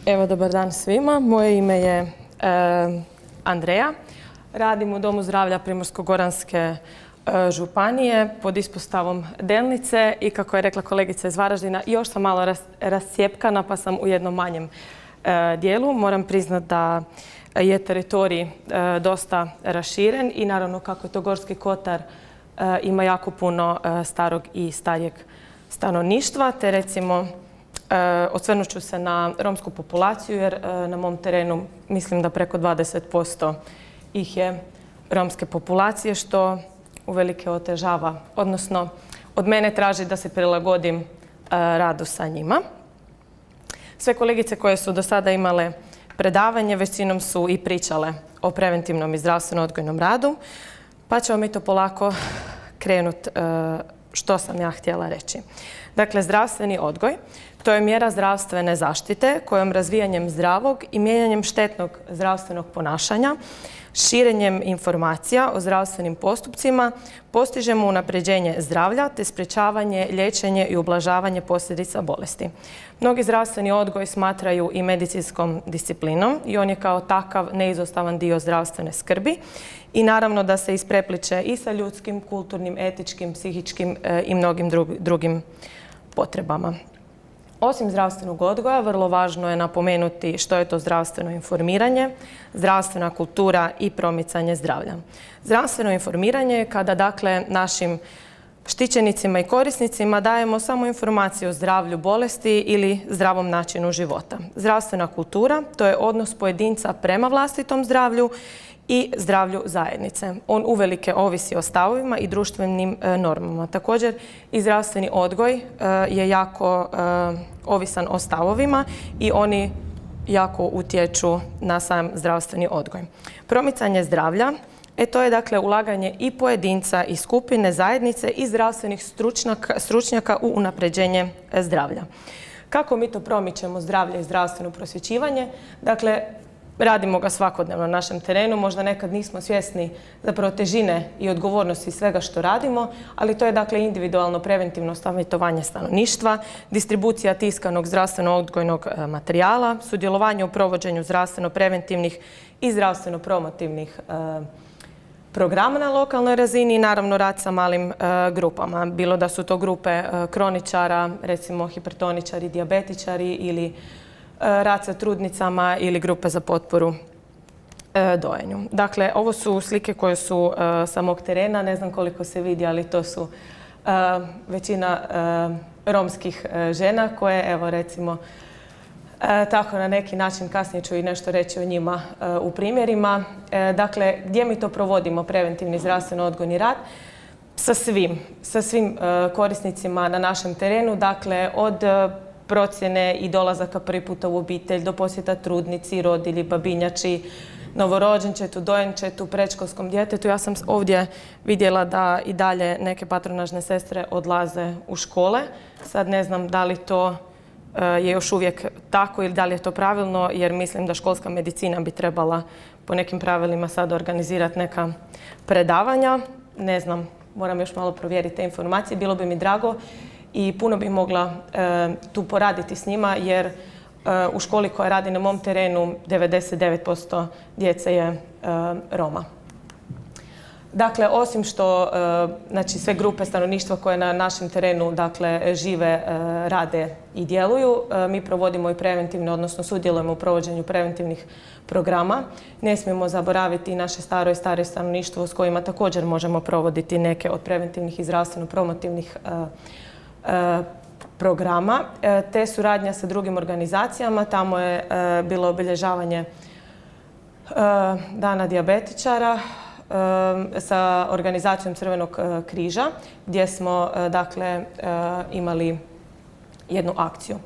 Evo, dobar dan svima. Moje ime je Andreja. Radim u Domu zdravlja Primorsko-goranske županije pod ispostavom Delnice i kako je rekla kolegica iz Varaždina, još sam malo rascjepkana pa sam u jednom manjem dijelu. Moram priznati da je teritorij dosta raširen i naravno kako je to Gorski kotar ima jako puno starog i starijeg stanovništva, te recimo osvrnut ću se na romsku populaciju jer na mom terenu mislim da preko 20% ih je romske populacije, što uvelike otežava, odnosno od mene traži da se prilagodim radu sa njima. Sve kolegice koje su do sada imale predavanje većinom su i pričale o preventivnom i zdravstveno-odgojnom radu, pa ćemo mi to polako krenuti što sam ja htjela reći. Dakle, zdravstveni odgoj, to je mjera zdravstvene zaštite kojom razvijanjem zdravog i mijenjanjem štetnog zdravstvenog ponašanja, širenjem informacija o zdravstvenim postupcima, postižemo unapređenje zdravlja te sprječavanje, liječenje i ublažavanje posljedica bolesti. Mnogi zdravstveni odgoj smatraju i medicinskom disciplinom i on je kao takav neizostavan dio zdravstvene skrbi i naravno da se isprepliče i sa ljudskim, kulturnim, etičkim, psihičkim i mnogim drugim potrebama. Osim zdravstvenog odgoja, vrlo važno je napomenuti što je to zdravstveno informiranje, zdravstvena kultura i promicanje zdravlja. Zdravstveno informiranje je kada dakle našim štićenicima i korisnicima dajemo samo informacije o zdravlju, bolesti ili zdravom načinu života. Zdravstvena kultura, to je odnos pojedinca prema vlastitom zdravlju i zdravlju zajednice. On uvelike ovisi o stavovima i društvenim normama. Također i zdravstveni odgoj je jako ovisan o stavovima i oni jako utječu na sam zdravstveni odgoj. Promicanje zdravlja, to je dakle ulaganje i pojedinca i skupine, zajednice i zdravstvenih stručnjaka u unapređenje zdravlja. Kako mi to promičemo zdravlje i zdravstveno prosvjećivanje? Dakle, radimo ga svakodnevno na našem terenu, možda nekad nismo svjesni zapravo težine i odgovornosti svega što radimo, ali to je dakle individualno preventivno savjetovanje stanovništva, distribucija tiskanog zdravstveno-odgojnog materijala, sudjelovanje u provođenju zdravstveno-preventivnih i zdravstveno-promotivnih programa na lokalnoj razini i naravno rad sa malim grupama, bilo da su to grupe kroničara, recimo hipertoničari, dijabetičari ili rad sa trudnicama ili grupe za potporu dojenju. Dakle, ovo su slike koje su sa mog terena, ne znam koliko se vidi, ali to su većina romskih žena koje, evo recimo, tako na neki način, kasnije ću i nešto reći o njima u primjerima. Dakle, gdje mi to provodimo preventivni zdravstveno-odgojni rad? Sa svim korisnicima na našem terenu, dakle od procjene i dolazaka prvi puta u obitelj, do posjeta trudnici, rodilji, babinjači, novorođenčetu, dojenčetu, predškolskom djetetu. Ja sam ovdje vidjela da i dalje neke patronažne sestre odlaze u škole. Sad ne znam da li to je još uvijek tako ili da li je to pravilno, jer mislim da školska medicina bi trebala po nekim pravilima sad organizirati neka predavanja. Ne znam, moram još malo provjeriti te informacije. Bilo bi mi drago i puno bi mogla tu poraditi s njima jer u školi koja radi na mom terenu 99% djece je Roma. Dakle, osim što znači, sve grupe stanovništva koje na našem terenu dakle, žive, rade i djeluju, mi provodimo i preventivne, odnosno sudjelujemo u provođenju preventivnih programa. Ne smijemo zaboraviti i naše staro i starije stanovništvo s kojima također možemo provoditi neke od preventivnih i zdravstveno-promotivnih programa, te suradnja sa drugim organizacijama. Tamo je bilo obilježavanje Dana dijabetičara sa organizacijom Crvenog križa, gdje smo dakle imali jednu akciju.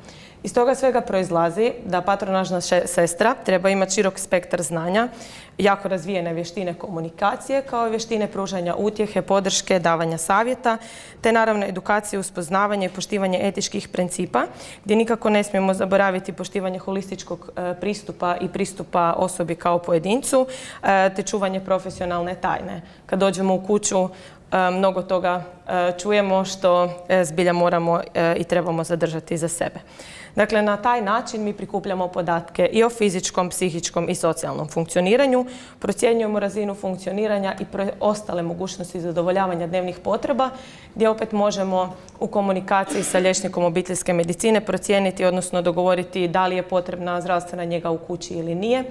Iz toga svega proizlazi da patronažna sestra treba imati širok spektar znanja, jako razvijene vještine komunikacije, kao i vještine pružanja utjehe, podrške, davanja savjeta, te naravno edukacije, uspoznavanje i poštivanje etičkih principa, gdje nikako ne smijemo zaboraviti poštivanje holističkog pristupa i pristupa osobi kao pojedincu, te čuvanje profesionalne tajne. Kad dođemo u kuću, mnogo toga čujemo što zbilja moramo i trebamo zadržati za sebe. Dakle, na taj način mi prikupljamo podatke i o fizičkom, psihičkom i socijalnom funkcioniranju, procjenjujemo razinu funkcioniranja i ostale mogućnosti zadovoljavanja dnevnih potreba, gdje opet možemo u komunikaciji sa liječnikom obiteljske medicine procijeniti, odnosno dogovoriti da li je potrebna zdravstvena njega u kući ili nije.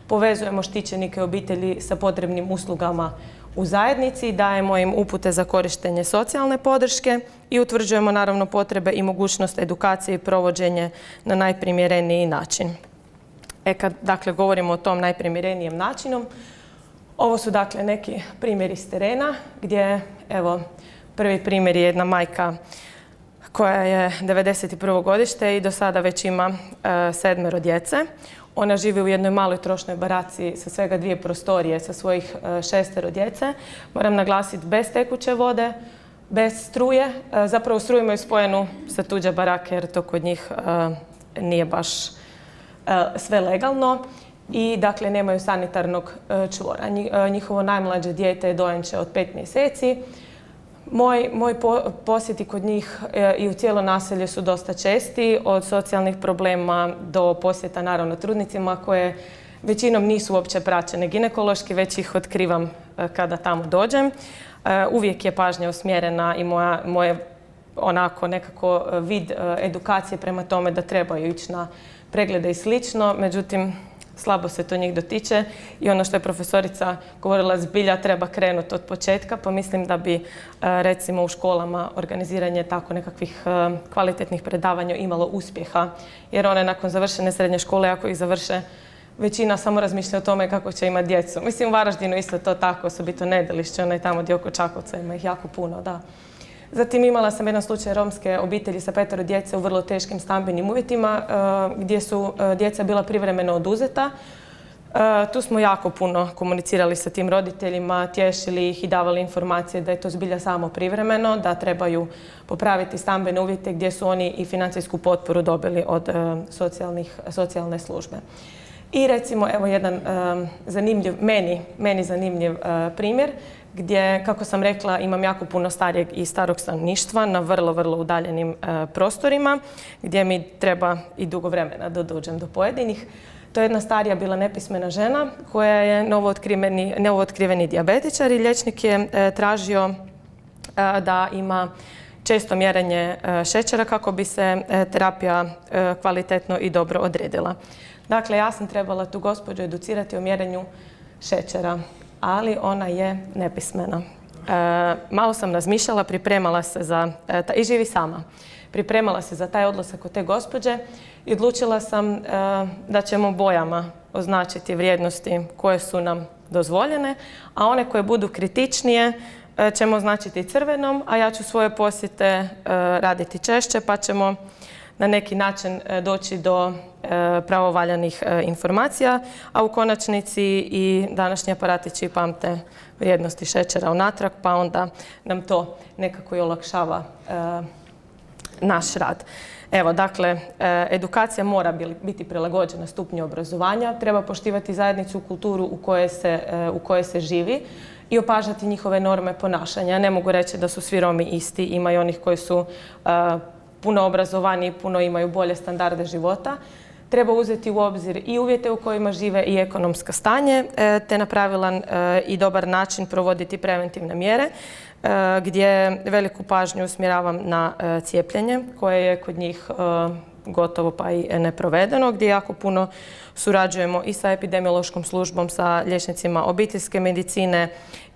Povezujemo štićenike obitelji sa potrebnim uslugama u zajednici, dajemo im upute za korištenje socijalne podrške i utvrđujemo naravno potrebe i mogućnost edukacije i provođenje na najprimjereniji način. Kad dakle govorimo o tom najprimjerenijem načinu, ovo su dakle neki primjeri s terena gdje, evo, prvi primjer je jedna majka koja je 91. godište i do sada već ima 7 djece. Ona živi u jednoj maloj trošnoj baraci sa svega 2 prostorije sa svojih 6 djece. Moram naglasiti bez tekuće vode, bez struje. Zapravo struju imaju spojenu sa tuđe barake jer to kod njih nije baš sve legalno. I dakle nemaju sanitarnog čvora. Njihovo najmlađe dijete je dojenče od 5 mjeseci. Moji posjeti kod njih i u cijelo naselje su dosta česti, od socijalnih problema do posjeta naravno trudnicima koje većinom nisu uopće praćene ginekološki, već ih otkrivam kada tamo dođem. Uvijek je pažnja usmjerena i moje onako nekako vid edukacije prema tome da trebaju ići na preglede i slično, međutim slabo se to njih dotiče i ono što je profesorica govorila, zbilja treba krenuti od početka, pa mislim da bi recimo u školama organiziranje tako nekakvih kvalitetnih predavanja imalo uspjeha, jer one nakon završene srednje škole, ako ih završe, većina samo razmišlja o tome kako će imati djecu. Mislim, u Varaždinu isto to tako, osobito Nedelišće, onaj tamo gdje oko Čakovca ima ih jako puno, da. Zatim imala sam jedan slučaj romske obitelji sa 5 djece u vrlo teškim stambenim uvjetima gdje su djeca bila privremeno oduzeta. Tu smo jako puno komunicirali sa tim roditeljima, tješili ih i davali informacije da je to zbilja samo privremeno, da trebaju popraviti stambene uvjete gdje su oni i financijsku potporu dobili od socijalne službe. I recimo evo jedan zanimljiv, meni zanimljiv primjer gdje, kako sam rekla, imam jako puno starijeg i starog stanovništva na vrlo udaljenim prostorima gdje mi treba i dugo vremena da dođem do pojedinih. To je jedna starija bila nepismena žena koja je novootkriveni dijabetičar i liječnik je tražio da ima često mjerenje šećera kako bi se terapija kvalitetno i dobro odredila. Dakle, ja sam trebala tu gospođu educirati o mjerenju šećera, ali ona je nepismena. Malo sam razmišljala, pripremala se i živi sama. Pripremala se za taj odlazak kod te gospođe i odlučila sam da ćemo bojama označiti vrijednosti koje su nam dozvoljene, a one koje budu kritičnije ćemo označiti crvenom, a ja ću svoje posjete raditi češće, pa ćemo na neki način doći do pravovaljanih informacija, a u konačnici i današnji aparatići pamte vrijednosti šećera unatrag, pa onda nam to nekako i olakšava naš rad. Evo, dakle, edukacija mora biti prilagođena stupnju obrazovanja, treba poštivati zajednicu, kulturu u kojoj se živi i opažati njihove norme ponašanja. Ne mogu reći da su svi Romi isti, ima i onih koji su puno obrazovaniji, puno imaju bolje standarde života. Treba uzeti u obzir i uvjete u kojima žive i ekonomsko stanje, te na pravilan i dobar način provoditi preventivne mjere, gdje veliku pažnju usmjeravam na cijepljenje, koje je kod njih gotovo pa i neprovedeno, gdje jako puno surađujemo i sa epidemiološkom službom, sa liječnicima obiteljske medicine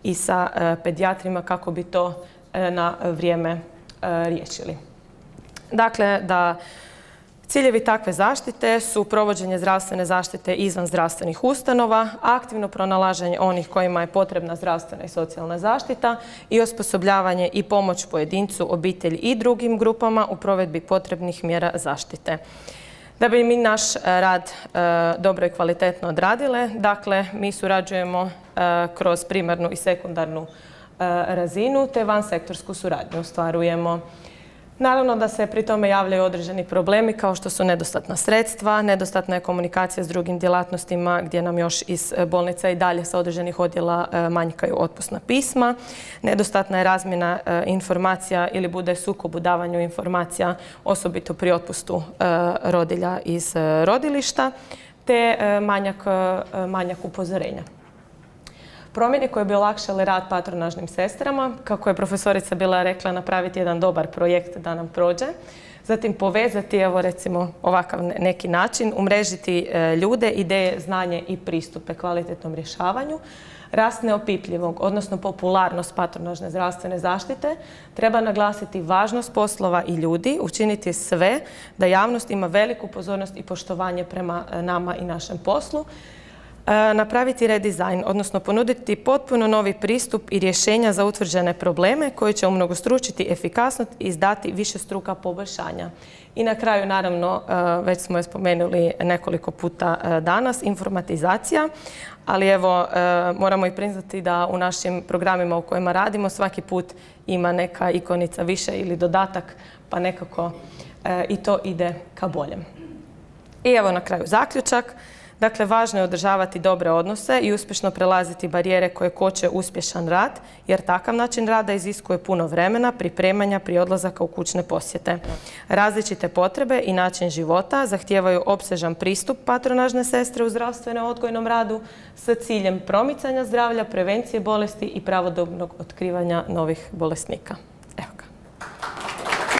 i sa pedijatrima kako bi to na vrijeme riješili. Dakle, da ciljevi takve zaštite su provođenje zdravstvene zaštite izvan zdravstvenih ustanova, aktivno pronalaženje onih kojima je potrebna zdravstvena i socijalna zaštita i osposobljavanje i pomoć pojedincu, obitelji i drugim grupama u provedbi potrebnih mjera zaštite. Da bi mi naš rad dobro i kvalitetno odradile, dakle, mi surađujemo kroz primarnu i sekundarnu razinu, te vansektorsku suradnju ostvarujemo. Naravno da se pri tome javljaju određeni problemi kao što su nedostatna sredstva, nedostatna je komunikacija s drugim djelatnostima gdje nam još iz bolnica i dalje sa određenih odjela manjkaju otpusna pisma, nedostatna je razmjena informacija ili bude sukob u davanju informacija, osobito pri otpustu rodilja iz rodilišta, te manjak upozorenja. Promjene koje bi olakšale rad patronažnim sestrama, kako je profesorica bila rekla, napraviti jedan dobar projekt da nam prođe. Zatim povezati, evo recimo ovakav neki način, umrežiti ljude, ideje, znanje i pristupe kvalitetnom rješavanju. Rast neopipljivog, odnosno popularnost patronažne zdravstvene zaštite, treba naglasiti važnost poslova i ljudi, učiniti sve da javnost ima veliku pozornost i poštovanje prema nama i našem poslu. Napraviti redizajn, odnosno ponuditi potpuno novi pristup i rješenja za utvrđene probleme koji će umnogostručiti efikasnost i izdati višestruka poboljšanja. I na kraju, naravno, već smo je spomenuli nekoliko puta danas, informatizacija, ali evo, moramo i priznati da u našim programima u kojima radimo svaki put ima neka ikonica više ili dodatak, pa nekako i to ide ka boljem. I evo na kraju zaključak. Dakle, važno je održavati dobre odnose i uspješno prelaziti barijere koje koče uspješan rad, jer takav način rada iziskuje puno vremena, pripremanja prije odlazaka u kućne posjete. Različite potrebe i način života zahtijevaju opsežan pristup patronažne sestre u zdravstveno-odgojnom radu sa ciljem promicanja zdravlja, prevencije bolesti i pravodobnog otkrivanja novih bolesnika.